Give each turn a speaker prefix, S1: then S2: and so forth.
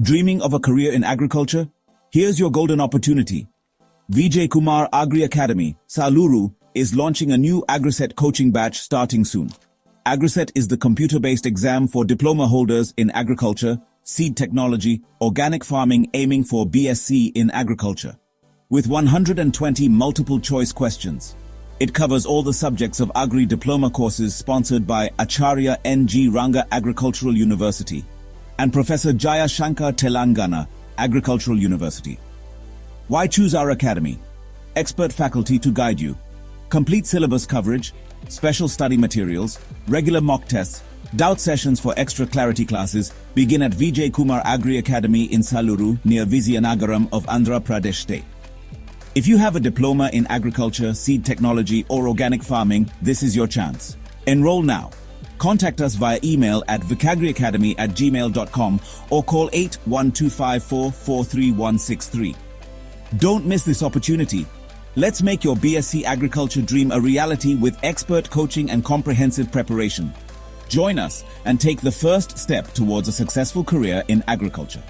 S1: Dreaming of a career in agriculture? Here's your golden opportunity. Vijay Kumar Agri Academy, Salur, is launching a new Agricet coaching batch starting soon. Agricet is the computer-based exam for diploma holders in agriculture, seed technology, organic farming aiming for B.Sc in agriculture. With 120 multiple-choice questions. It covers all the subjects of Agri diploma courses sponsored by Acharya N.G. Ranga Agricultural University and Professor Jaya Shankar Telangana Agricultural University. Why choose our academy? Expert faculty to guide you. Complete syllabus coverage, special study materials, regular mock tests, doubt sessions for extra clarity classes begin at Vijay Kumar Agri Academy in Salur near Vizianagaram of Andhra Pradesh state. If you have a diploma in agriculture, seed technology or organic farming, this is your chance. Enroll now. Contact us via email at vicagriacademy@gmail.com or call 8125443163. Don't miss this opportunity. Let's make your B.Sc agriculture dream a reality with expert coaching and comprehensive preparation. Join us and take the first step towards a successful career in agriculture.